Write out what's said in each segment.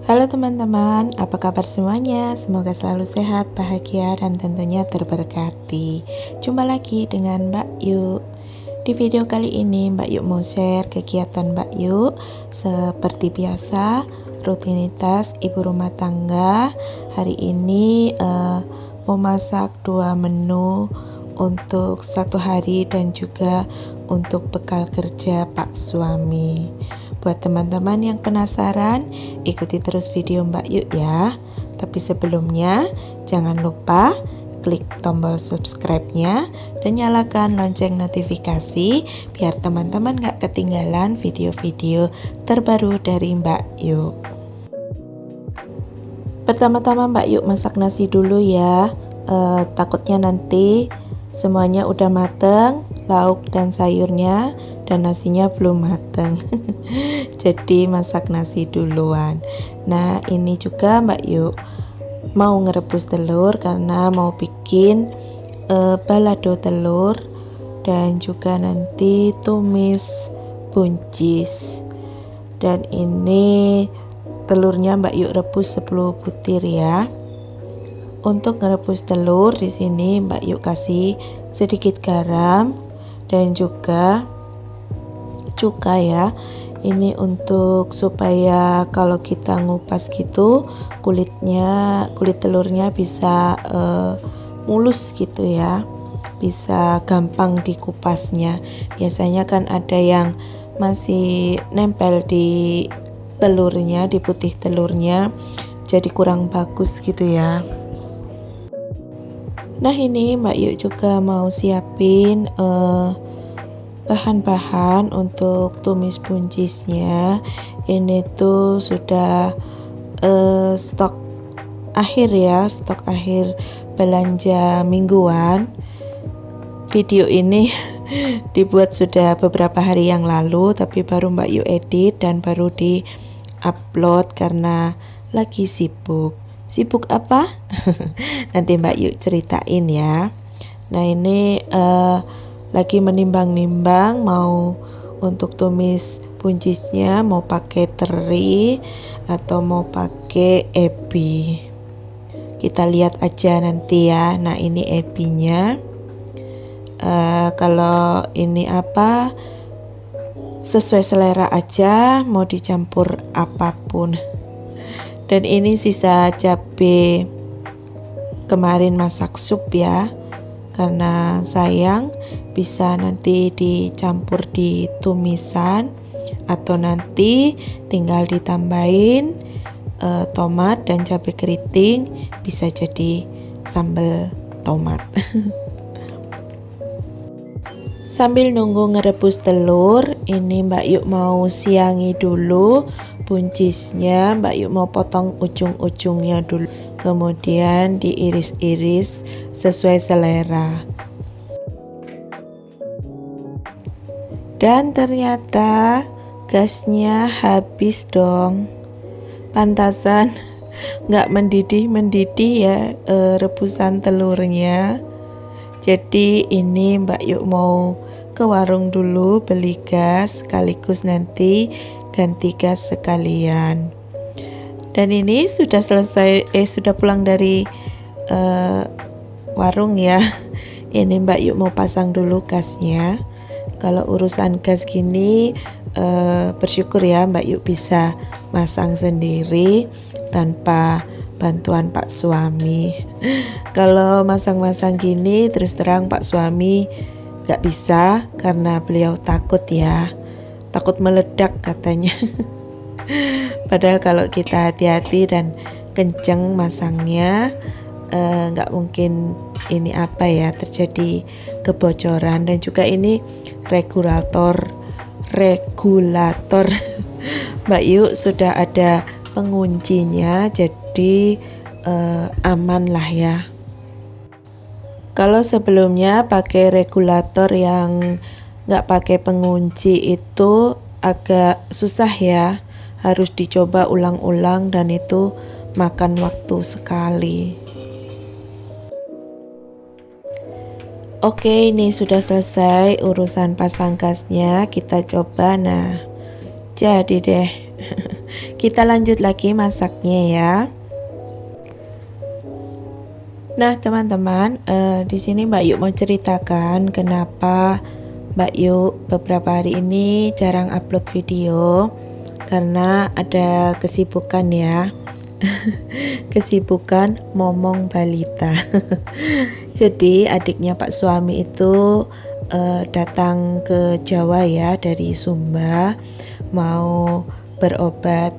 Halo teman-teman, apa kabar semuanya? Semoga selalu sehat, bahagia, dan tentunya terberkati. Jumpa lagi dengan Mbak Yu. Di video kali ini Mbak Yu mau share kegiatan Mbak Yu. Seperti biasa, rutinitas ibu rumah tangga. Hari ini mau masak 2 menu untuk satu hari dan juga untuk bekal kerja Pak suami. Buat teman-teman yang penasaran, ikuti terus video Mbak Yu ya. Tapi sebelumnya, jangan lupa klik tombol subscribe-nya dan nyalakan lonceng notifikasi biar teman-teman gak ketinggalan video-video terbaru dari Mbak Yu. Pertama-tama Mbak Yu masak nasi dulu ya. Takutnya nanti semuanya udah mateng, lauk dan sayurnya, dan nasinya belum matang. Jadi masak nasi duluan. Nah, ini juga Mbak Yu mau ngerebus telur karena mau bikin balado telur dan juga nanti tumis buncis. Dan ini telurnya Mbak Yu rebus 10 butir ya. Untuk ngerebus telur di sini Mbak Yu kasih sedikit garam dan juga cuka ya. Ini untuk supaya kalau kita ngupas gitu kulit telurnya bisa mulus gitu ya, bisa gampang dikupasnya. Biasanya kan ada yang masih nempel di telurnya, di putih telurnya, jadi kurang bagus gitu ya. Nah, ini Mbak Yu juga mau siapin bahan-bahan untuk tumis buncisnya. Ini tuh sudah stok akhir ya, stok akhir belanja mingguan. Video ini dibuat sudah beberapa hari yang lalu, tapi baru Mbak Yu edit dan baru di upload karena lagi sibuk. Sibuk apa? Nanti Mbak Yu ceritain ya. Nah, ini lagi menimbang-nimbang mau untuk tumis buncisnya mau pakai teri atau mau pakai ebi. Kita lihat aja nanti ya. Nah, ini ebinya. Kalau ini apa, sesuai selera aja, mau dicampur apapun. Dan ini sisa cabai kemarin masak sup ya, karena sayang bisa nanti dicampur di tumisan atau nanti tinggal ditambahin tomat dan cabai keriting, bisa jadi sambal tomat. Sambil nunggu ngerebus telur, ini Mbak Yu mau siangi dulu buncisnya. Mbak Yu mau potong ujung-ujungnya dulu, kemudian diiris-iris sesuai selera. Dan ternyata gasnya habis dong. Pantasan nggak mendidih ya rebusan telurnya. Jadi ini Mbak Yu mau ke warung dulu beli gas, sekaligus nanti ganti gas sekalian. Dan ini sudah selesai, sudah pulang dari warung ya. Ini Mbak Yu mau pasang dulu gasnya. Kalau urusan gas gini bersyukur ya Mbak Yu bisa masang sendiri tanpa bantuan Pak suami. Kalau masang-masang gini terus terang Pak suami gak bisa karena beliau takut ya, takut meledak katanya. Padahal kalau kita hati-hati dan kenceng masangnya, gak mungkin ini apa ya, terjadi kebocoran. Dan juga ini regulator Mbak Yu sudah ada penguncinya, jadi aman lah ya. Kalau sebelumnya pakai regulator yang nggak pakai pengunci itu agak susah ya, harus dicoba ulang-ulang dan itu makan waktu sekali. Oke, ini sudah selesai urusan pasang gasnya, kita coba. Nah, jadi deh Kita lanjut lagi masaknya ya. Nah teman-teman, di sini Mbak Yuk mau ceritakan kenapa Mbak Yuk beberapa hari ini jarang upload video, karena ada kesibukan ya. Kesibukan momong balita. Jadi adiknya Pak suami itu datang ke Jawa ya dari Sumba, mau berobat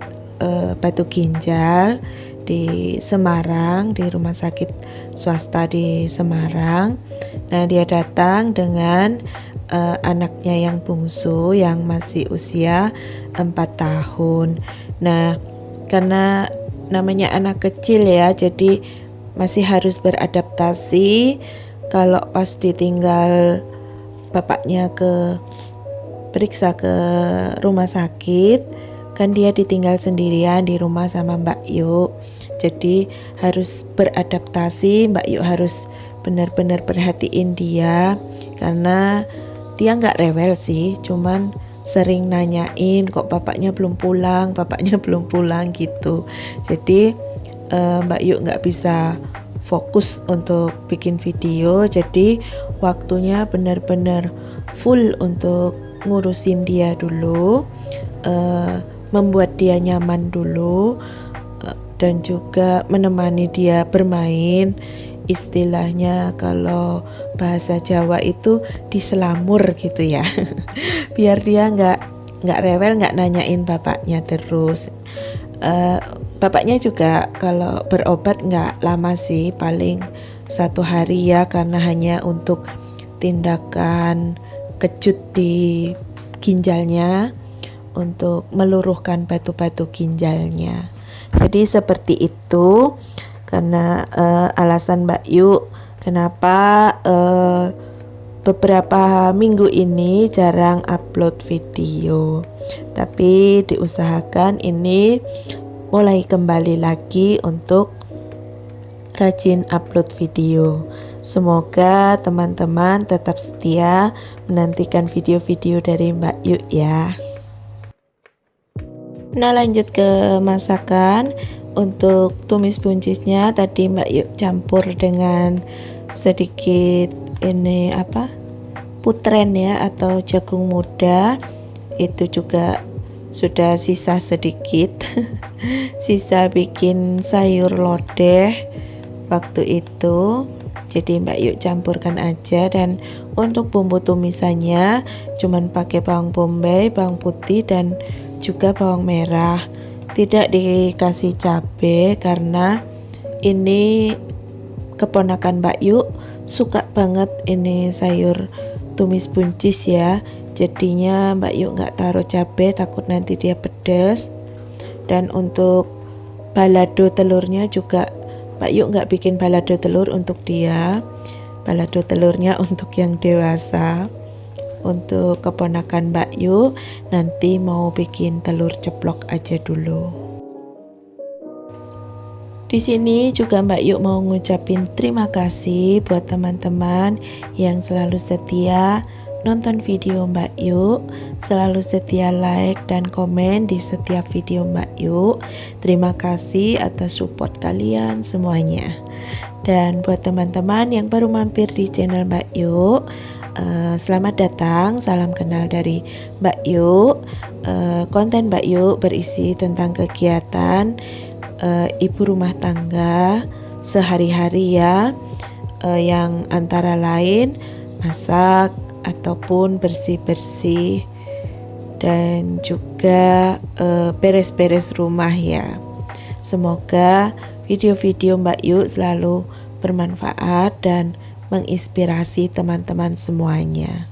batu ginjal di Semarang, di rumah sakit swasta di Semarang. Nah dia datang dengan anaknya yang bungsu yang masih usia 4 tahun. Nah karena namanya anak kecil ya, jadi masih harus beradaptasi. Kalau pas ditinggal bapaknya periksa ke rumah sakit, kan dia ditinggal sendirian di rumah sama Mbak Yuk. Jadi harus beradaptasi, Mbak Yuk harus benar-benar perhatiin dia, karena dia nggak rewel sih, cuman sering nanyain kok bapaknya belum pulang gitu. Jadi Mbak Yuk nggak bisa fokus untuk bikin video, jadi waktunya benar-benar full untuk ngurusin dia dulu, membuat dia nyaman dulu, dan juga menemani dia bermain. Istilahnya kalau bahasa Jawa itu diselamur gitu ya. Biar dia nggak rewel, nggak nanyain bapaknya terus. Bapaknya juga kalau berobat nggak lama sih, paling 1 hari ya, karena hanya untuk tindakan kejut di ginjalnya, untuk meluruhkan batu-batu ginjalnya. Jadi seperti itu, karena alasan Mbak Yuk kenapa beberapa minggu ini jarang upload video. Tapi diusahakan ini mulai kembali lagi untuk rajin upload video. Semoga teman-teman tetap setia menantikan video-video dari Mbak Yuk ya. Nah lanjut ke masakan. Untuk tumis buncisnya tadi Mbak Yuk campur dengan sedikit putren ya, atau jagung muda. Itu juga sudah sisa sedikit. Sisa bikin sayur lodeh waktu itu. Jadi Mbak Yuk campurkan aja. Dan untuk bumbu tumisannya cuman pakai bawang bombay, bawang putih, dan juga bawang merah. Tidak dikasih cabai karena ini keponakan Mbak Yuk suka banget ini sayur tumis buncis ya. Jadinya Mbak Yuk nggak taruh cabai, takut nanti dia pedas. Dan untuk balado telurnya juga Mbak Yuk nggak bikin balado telur untuk dia. Balado telurnya untuk yang dewasa. Untuk keponakan Mbak Yuk nanti mau bikin telur ceplok aja dulu. Di sini juga Mbak Yuk mau ngucapin terima kasih buat teman-teman yang selalu setia nonton video Mbak Yuk, selalu setia like dan komen di setiap video Mbak Yuk. Terima kasih atas support kalian semuanya. Dan buat teman-teman yang baru mampir di channel Mbak Yuk, selamat datang, salam kenal dari Mbak Yuk. Konten Mbak Yuk berisi tentang kegiatan ibu rumah tangga sehari-hari ya, yang antara lain masak ataupun bersih-bersih dan juga beres-beres rumah ya. Semoga video-video Mbak Yuk selalu bermanfaat dan menginspirasi teman-teman semuanya.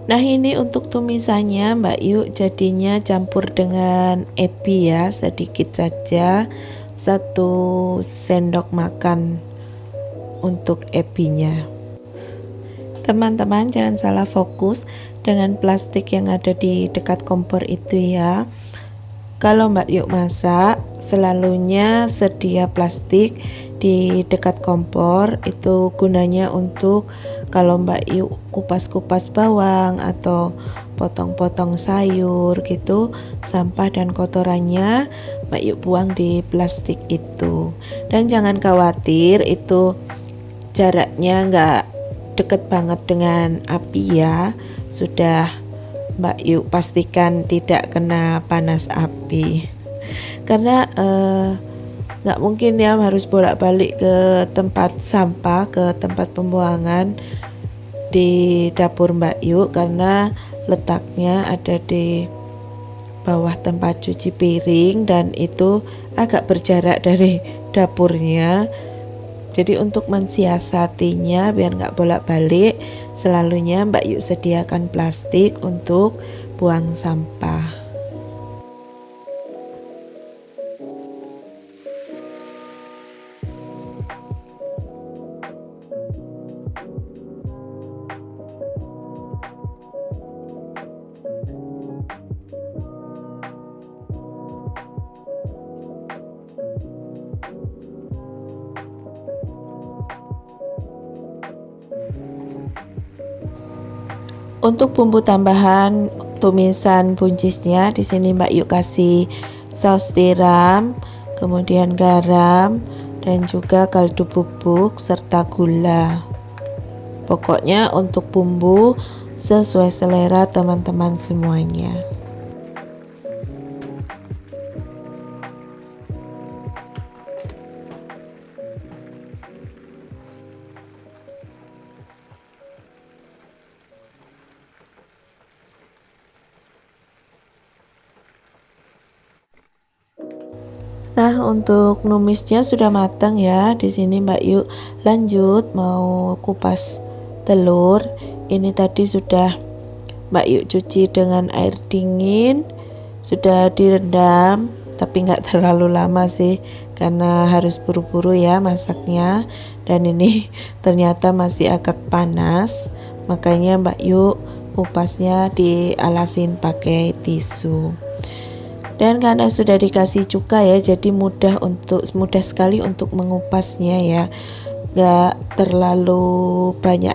Nah ini untuk tumisannya Mbak Yuk jadinya campur dengan ebi ya, sedikit saja, 1 sendok makan untuk ebinya. Teman-teman jangan salah fokus dengan plastik yang ada di dekat kompor itu ya. Kalau Mbak Yuk masak, selalunya sedia plastik di dekat kompor, itu gunanya untuk kalau Mbak Yu kupas-kupas bawang atau potong-potong sayur gitu, sampah dan kotorannya Mbak Yu buang di plastik itu. Dan jangan khawatir, itu jaraknya nggak deket banget dengan api ya. Sudah Mbak Yu pastikan tidak kena panas api. Karena nggak mungkin ya harus bolak-balik ke tempat sampah, ke tempat pembuangan di dapur Mbak Yu, karena letaknya ada di bawah tempat cuci piring dan itu agak berjarak dari dapurnya. Jadi untuk mensiasatinya biar nggak bolak-balik, selalunya Mbak Yu sediakan plastik untuk buang sampah. Untuk bumbu tambahan tumisan buncisnya, di sini Mbak Yu kasih saus tiram, kemudian garam, dan juga kaldu bubuk serta gula. Pokoknya untuk bumbu sesuai selera teman-teman semuanya. Nah, untuk numisnya sudah matang ya. Di sini Mbak Yu lanjut mau kupas telur. Ini tadi sudah Mbak Yu cuci dengan air dingin, sudah direndam, tapi nggak terlalu lama sih karena harus buru-buru ya masaknya. Dan ini ternyata masih agak panas, makanya Mbak Yu kupasnya dialasin pakai tisu. Dan karena sudah dikasih cuka ya, jadi mudah sekali untuk mengupasnya ya, gak terlalu banyak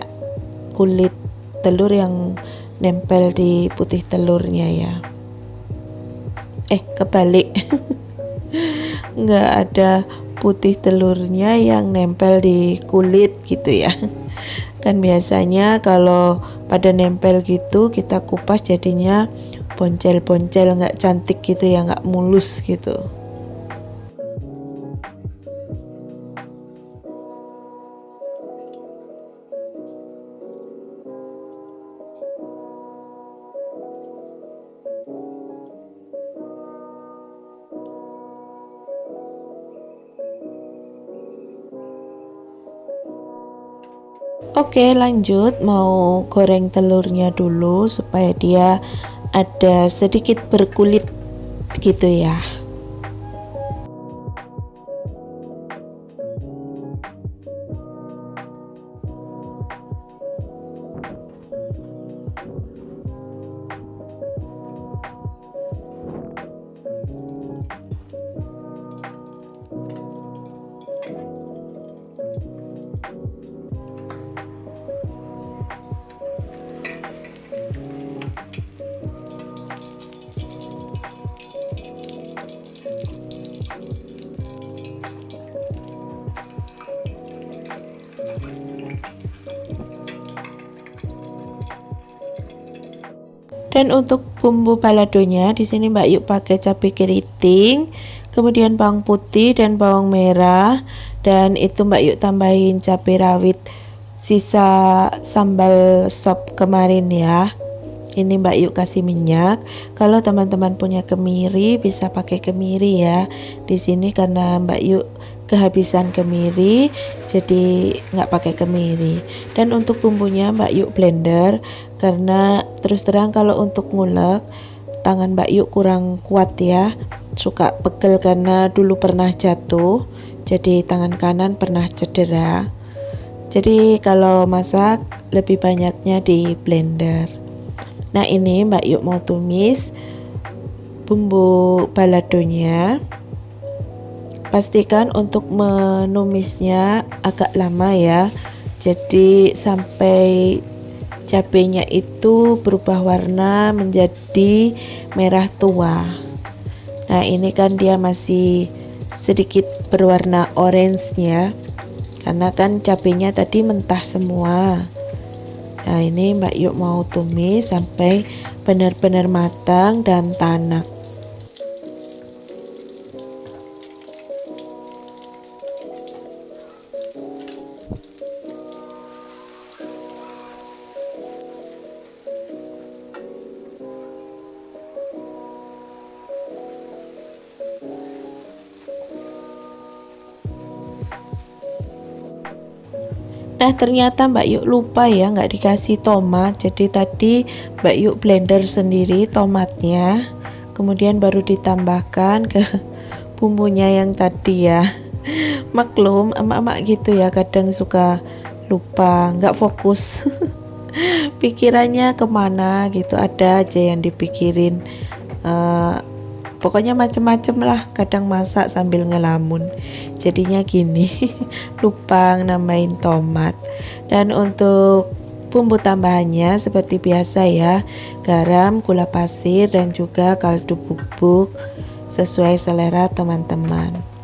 kulit telur yang nempel di putih telurnya ya. Kebalik nggak ada putih telurnya yang nempel di kulit gitu ya. Kan biasanya kalau pada nempel gitu kita kupas jadinya boncel-boncel, nggak cantik gitu ya, nggak mulus gitu. Oke, lanjut mau goreng telurnya dulu supaya dia ada sedikit berkulit gitu ya. Dan untuk bumbu baladonya di sini Mbak Yu pakai cabai keriting, kemudian bawang putih dan bawang merah, dan itu Mbak Yu tambahin cabai rawit sisa sambal sop kemarin ya. Ini Mbak Yu kasih minyak. Kalau teman-teman punya kemiri bisa pakai kemiri ya. Di sini karena Mbak Yu kehabisan kemiri jadi nggak pakai kemiri. Dan untuk bumbunya Mbak Yu blender, karena terus terang kalau untuk ngulek tangan Mbak Yu kurang kuat ya, suka pegel karena dulu pernah jatuh, jadi tangan kanan pernah cedera. Jadi kalau masak lebih banyaknya di blender. Nah, ini Mbak Yu mau tumis bumbu baladonya. Pastikan untuk menumisnya agak lama ya, Jadi sampai cabenya itu berubah warna menjadi merah tua. Nah ini kan dia masih sedikit berwarna orange ya, karena kan cabenya tadi mentah semua. Nah ini Mbak Yuk mau tumis sampai benar-benar matang dan tanak. Nah ternyata Mbak Yuk lupa ya, nggak dikasih tomat. Jadi tadi Mbak Yuk blender sendiri tomatnya, kemudian baru ditambahkan ke bumbunya yang tadi ya. Maklum emak-emak gitu ya, kadang suka lupa, nggak fokus. Pikirannya kemana gitu, ada aja yang dipikirin. Pokoknya macem-macem lah, kadang masak sambil ngelamun, jadinya gini. Lupa nambahin tomat. Dan untuk bumbu tambahannya seperti biasa ya, garam, gula pasir, dan juga kaldu bubuk sesuai selera teman-teman.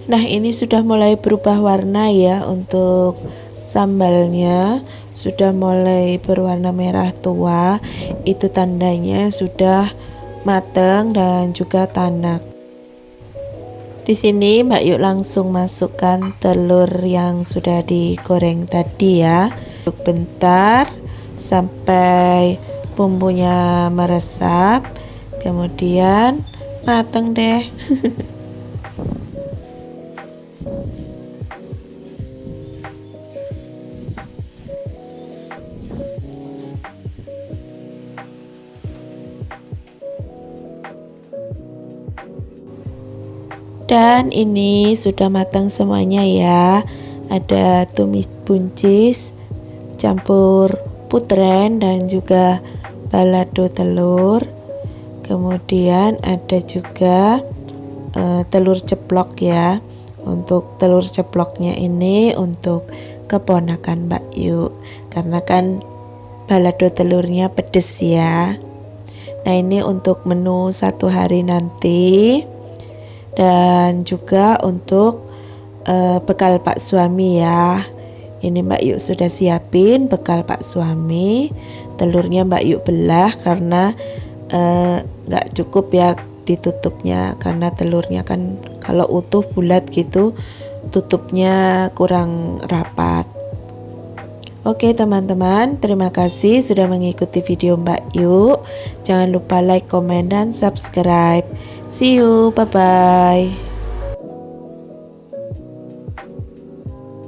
Nah ini sudah mulai berubah warna ya, untuk sambalnya sudah mulai berwarna merah tua, itu tandanya sudah matang dan juga tanak. Di sini Mbak Yuk langsung masukkan telur yang sudah digoreng tadi ya. Bentar sampai bumbunya meresap, kemudian matang deh. Dan ini sudah matang semuanya ya. Ada tumis buncis, campur putren, dan juga balado telur. Kemudian ada juga telur ceplok ya. Untuk telur ceploknya ini untuk keponakan Mbak Yuk, karena kan balado telurnya pedes ya. Nah ini untuk menu satu hari nanti. Dan juga untuk bekal Pak suami ya. Ini Mbak Yuk sudah siapin bekal Pak suami. Telurnya Mbak Yuk belah karena nggak cukup ya ditutupnya, karena telurnya kan kalau utuh bulat gitu tutupnya kurang rapat. Oke teman-teman, terima kasih sudah mengikuti video Mbak Yuk. Jangan lupa like, komen, dan subscribe. See you, bye-bye.